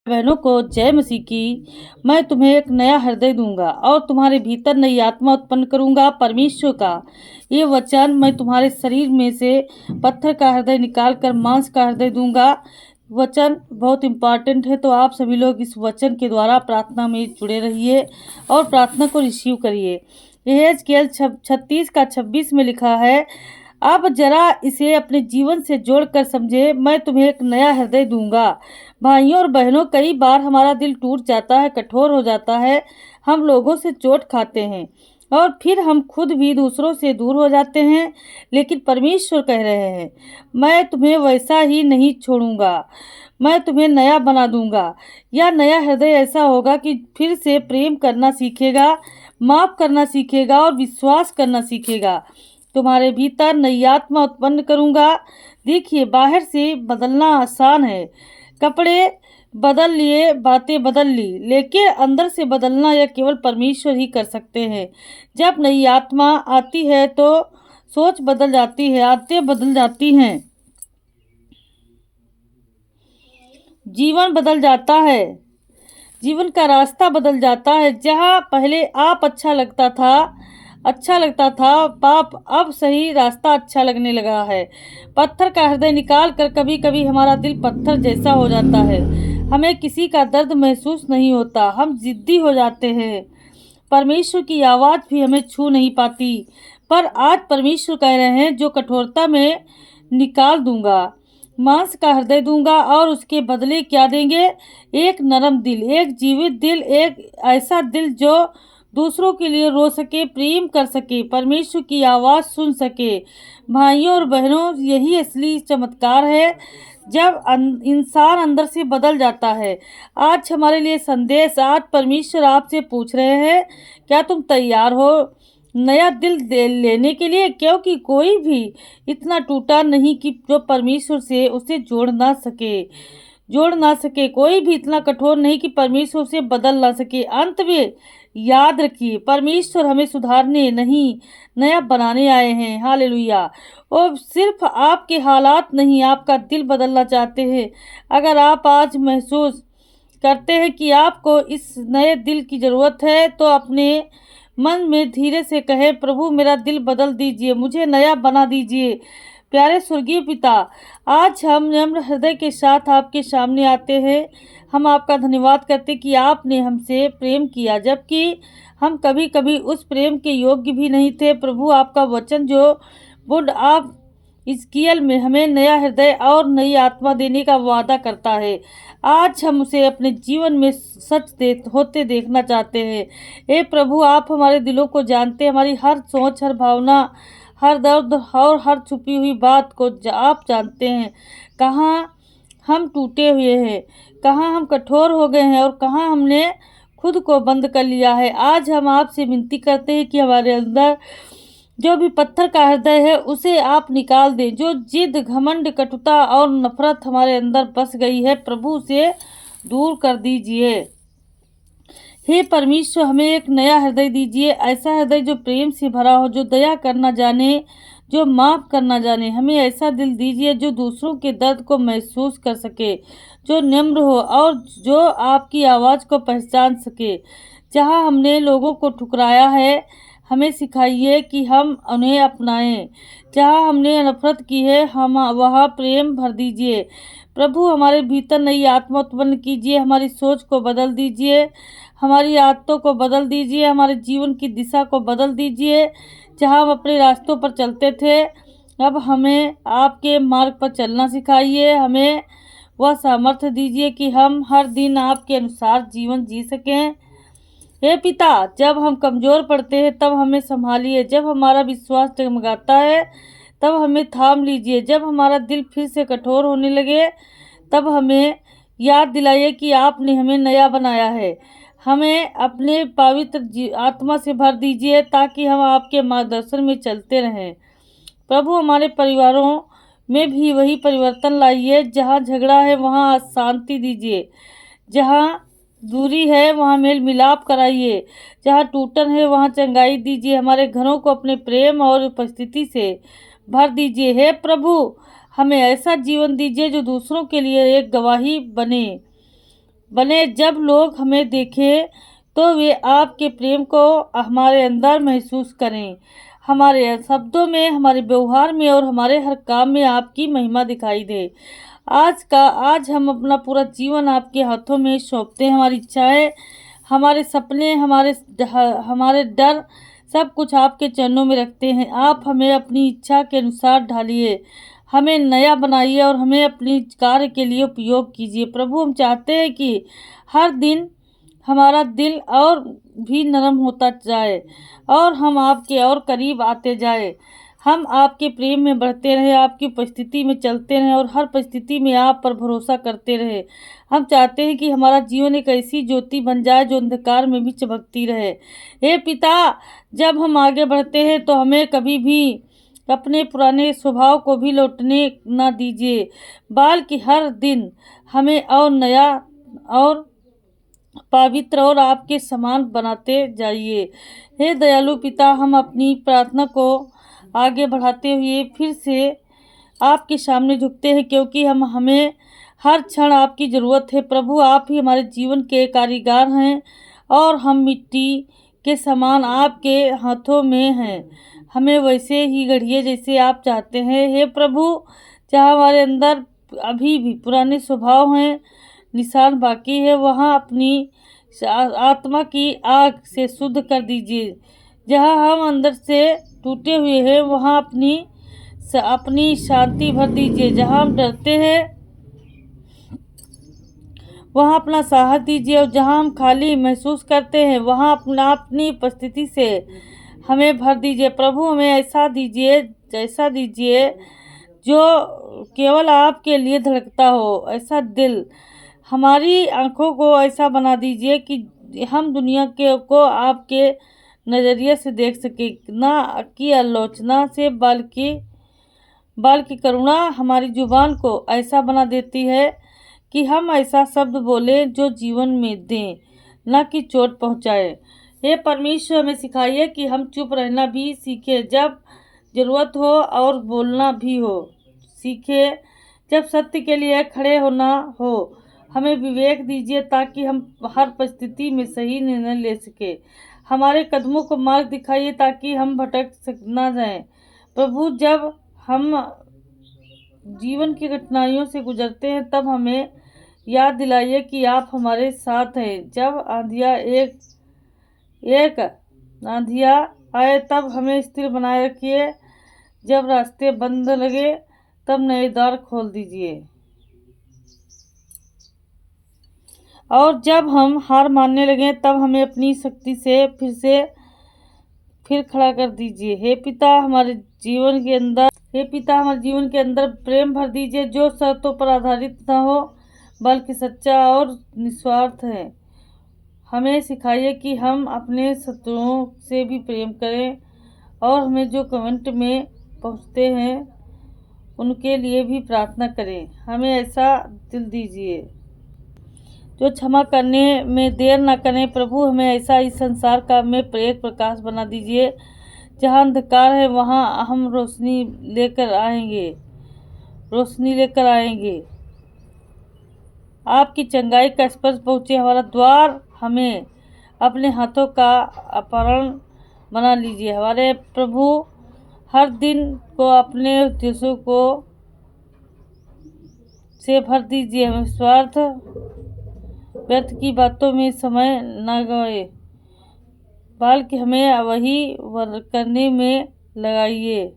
बहनों को जय मसीह की। मैं तुम्हें एक नया हृदय दूंगा और तुम्हारे भीतर नई आत्मा उत्पन्न करूंगा। परमेश्वर का ये वचन, मैं तुम्हारे शरीर में से पत्थर का हृदय निकाल कर मांस का हृदय दूंगा। वचन बहुत इम्पॉर्टेंट है, तो आप सभी लोग इस वचन के द्वारा प्रार्थना में जुड़े रहिए और प्रार्थना को रिसीव करिए। यहेजकेल 36:26 में लिखा है, अब जरा इसे अपने जीवन से जोड़कर समझे, मैं तुम्हें एक नया हृदय दूंगा। भाइयों और बहनों, कई बार हमारा दिल टूट जाता है, कठोर हो जाता है, हम लोगों से चोट खाते हैं और फिर हम खुद भी दूसरों से दूर हो जाते हैं। लेकिन परमेश्वर कह रहे हैं, मैं तुम्हें वैसा ही नहीं छोड़ूंगा, मैं तुम्हें नया बना दूंगा। यह नया हृदय ऐसा होगा कि फिर से प्रेम करना सीखेगा, माफ करना सीखेगा और विश्वास करना सीखेगा। तुम्हारे भीतर नई आत्मा उत्पन्न करूंगा। देखिए, बाहर से बदलना आसान है, कपड़े बदल लिए, बातें बदल ली, लेकिन अंदर से बदलना यह केवल परमेश्वर ही कर सकते हैं। जब नई आत्मा आती है तो सोच बदल जाती है, आदतें बदल जाती हैं, जीवन बदल जाता है, जीवन का रास्ता बदल जाता है। जहाँ पहले आप अच्छा लगता था, पाप अब सही रास्ता अच्छा लगने लगा है। पत्थर का हृदय निकाल कर कभी कभी हमारा दिल पत्थर जैसा हो जाता है, हमें किसी का दर्द महसूस नहीं होता, हम जिद्दी हो जाते हैं, परमेश्वर की आवाज़ भी हमें छू नहीं पाती। पर आज परमेश्वर कह रहे हैं, जो कठोरता में निकाल दूंगा, मांस का हृदय दूंगा और उसके बदले क्या देंगे? एक नरम दिल, एक जीवित दिल, एक ऐसा दिल जो दूसरों के लिए रो सके, प्रेम कर सके, परमेश्वर की आवाज़ सुन सके। भाइयों और बहनों, यही असली चमत्कार है जब इंसान अंदर से बदल जाता है। आज हमारे लिए संदेश, आज परमेश्वर आपसे पूछ रहे हैं, क्या तुम तैयार हो नया दिल लेने के लिए? क्योंकि कोई भी इतना टूटा नहीं कि जो परमेश्वर से उसे जोड़ ना सके, कोई भी इतना कठोर नहीं कि परमेश्वर से बदल ना सके। अंत में याद रखिए, परमेश्वर हमें सुधारने नहीं, नया बनाने आए हैं। हालेलुया। और सिर्फ आपके हालात नहीं, आपका दिल बदलना चाहते हैं। अगर आप आज महसूस करते हैं कि आपको इस नए दिल की ज़रूरत है, तो अपने मन में धीरे से कहे, प्रभु मेरा दिल बदल दीजिए, मुझे नया बना दीजिए। प्यारे स्वर्गीय पिता, आज हम नम्र हृदय के साथ आपके सामने आते हैं। हम आपका धन्यवाद करते कि आपने हमसे प्रेम किया, जबकि हम कभी कभी उस प्रेम के योग्य भी नहीं थे। प्रभु, आपका वचन जो बुढ़ आप हिजकिय्याल में हमें नया हृदय और नई आत्मा देने का वादा करता है, आज हम उसे अपने जीवन में सच होते देखना चाहते हैं। हे प्रभु, आप हमारे दिलों को जानते हैं, हमारी हर सोच, हर भावना, हर दर्द और हर छुपी हुई बात को आप जानते हैं। कहाँ हम टूटे हुए हैं, कहाँ हम कठोर हो गए हैं और कहाँ हमने खुद को बंद कर लिया है। आज हम आपसे विनती करते हैं कि हमारे अंदर जो भी पत्थर का हृदय है उसे आप निकाल दें। जो जिद, घमंड, कटुता और नफरत हमारे अंदर बस गई है, प्रभु उसे दूर कर दीजिए। हे परमेश्वर, हमें एक नया हृदय दीजिए, ऐसा हृदय जो प्रेम से भरा हो, जो दया करना जाने, जो माफ़ करना जाने। हमें ऐसा दिल दीजिए जो दूसरों के दर्द को महसूस कर सके, जो नम्र हो और जो आपकी आवाज़ को पहचान सके। जहाँ हमने लोगों को ठुकराया है, हमें सिखाइए कि हम उन्हें अपनाएं। जहाँ हमने नफरत की है, हम वहाँ प्रेम भर दीजिए। प्रभु, हमारे भीतर नई आत्मा उत्पन्न कीजिए, हमारी सोच को बदल दीजिए, हमारी आदतों को बदल दीजिए, हमारे जीवन की दिशा को बदल दीजिए। जहाँ हम अपने रास्तों पर चलते थे, अब हमें आपके मार्ग पर चलना सिखाइए। हमें वह सामर्थ्य दीजिए कि हम हर दिन आपके अनुसार जीवन जी सकें। हे पिता, जब हम कमज़ोर पड़ते हैं तब हमें संभालिए, जब हमारा विश्वास डगमगाता है तब हमें थाम लीजिए, जब हमारा दिल फिर से कठोर होने लगे तब हमें याद दिलाइए कि आपने हमें नया बनाया है। हमें अपने पवित्र आत्मा से भर दीजिए ताकि हम आपके मार्गदर्शन में चलते रहें। प्रभु, हमारे परिवारों में भी वही परिवर्तन लाइए। जहाँ झगड़ा है वहाँ शांति दीजिए, जहाँ दूरी है वहाँ मेल मिलाप कराइए, जहाँ टूटन है वहाँ चंगाई दीजिए। हमारे घरों को अपने प्रेम और उपस्थिति से भर दीजिए। हे प्रभु, हमें ऐसा जीवन दीजिए जो दूसरों के लिए एक गवाही बने। बने। जब लोग हमें देखें तो वे आपके प्रेम को हमारे अंदर महसूस करें। हमारे शब्दों में, हमारे व्यवहार में और हमारे हर काम में आपकी महिमा दिखाई दे। आज हम अपना पूरा जीवन आपके हाथों में सौंपते हैं। हमारी इच्छाएं, हमारे सपने, हमारे डर, सब कुछ आपके चरणों में रखते हैं। आप हमें अपनी इच्छा के अनुसार ढालिए, हमें नया बनाइए और हमें अपनी कार्य के लिए उपयोग कीजिए। प्रभु, हम चाहते हैं कि हर दिन हमारा दिल और भी नरम होता जाए और हम आपके और करीब आते जाए। हम आपके प्रेम में बढ़ते रहें, आपकी उपस्थिति में चलते रहें और हर परिस्थिति में आप पर भरोसा करते रहें। हम चाहते हैं कि हमारा जीवन एक ऐसी ज्योति बन जाए जो अंधकार में भी चमकती रहे। हे पिता, जब हम आगे बढ़ते हैं तो हमें कभी भी अपने पुराने स्वभाव को भी लौटने न दीजिए, बल्कि हर दिन हमें और नया और पवित्र और आपके समान बनाते जाइए। हे दयालु पिता, हम अपनी प्रार्थना को आगे बढ़ाते हुए फिर से आपके सामने झुकते हैं, क्योंकि हमें हर क्षण आपकी ज़रूरत है। प्रभु, आप ही हमारे जीवन के कारीगर हैं और हम मिट्टी के समान आपके हाथों में हैं। हमें वैसे ही गढ़िए जैसे आप चाहते हैं। हे प्रभु, जहाँ हमारे अंदर अभी भी पुराने स्वभाव हैं, निशान बाकी है, वहाँ अपनी आत्मा की आग से शुद्ध कर दीजिए। जहाँ हम अंदर से टूटे हुए हैं, वहाँ अपनी शांति भर दीजिए। जहाँ हम डरते हैं, वहाँ अपना साहस दीजिए और जहाँ हम खाली महसूस करते हैं, वहाँ अपनी उपस्थिति से हमें भर दीजिए। प्रभु, हमें ऐसा दीजिए जो केवल आपके लिए धड़कता हो, ऐसा दिल। हमारी आंखों को ऐसा बना दीजिए कि हम दुनिया को आपके नज़रिए से देख सके, ना कि आलोचना से, बल्कि करुणा हमारी जुबान को ऐसा बना देती है कि हम ऐसा शब्द बोलें जो जीवन में दें, न कि चोट पहुंचाए। हे परमेश्वर, हमें सिखाइए कि हम चुप रहना भी सीखें जब ज़रूरत हो और बोलना भी हो सीखें जब सत्य के लिए खड़े होना हो। हमें विवेक दीजिए ताकि हम हर परिस्थिति में सही निर्णय ले सके। हमारे कदमों को मार्ग दिखाइए ताकि हम भटक ना जाएं। प्रभु, जब हम जीवन की कठिनाइयों से गुजरते हैं तब हमें याद दिलाइए कि आप हमारे साथ हैं। जब आंधियाँ आए तब हमें स्थिर बनाए रखिए। जब रास्ते बंद लगे तब नए द्वार खोल दीजिए और जब हम हार मानने लगे तब हमें अपनी शक्ति से फिर खड़ा कर दीजिए। हे पिता, हमारे जीवन के अंदर प्रेम भर दीजिए जो शर्तों पर आधारित न हो बल्कि सच्चा और निस्वार्थ है। हमें सिखाइए कि हम अपने शत्रुओं से भी प्रेम करें और हमें जो कमेंट में पहुंचते हैं उनके लिए भी प्रार्थना करें। हमें ऐसा दिल दीजिए जो क्षमा करने में देर न करें। प्रभु, हमें ऐसा इस संसार का में एक प्रकाश बना दीजिए। जहाँ अंधकार है वहाँ हम रोशनी लेकर आएंगे। आपकी चंगाई का स्पर्श पहुँचे हमारा द्वार, हमें अपने हाथों का अपहरण बना लीजिए। हमारे प्रभु, हर दिन को अपने उद्देश्यों को से भर दीजिए। हमें स्वार्थ व्यर्थ की बातों में समय न गवाए बल्कि हमें वही करने में लगाइए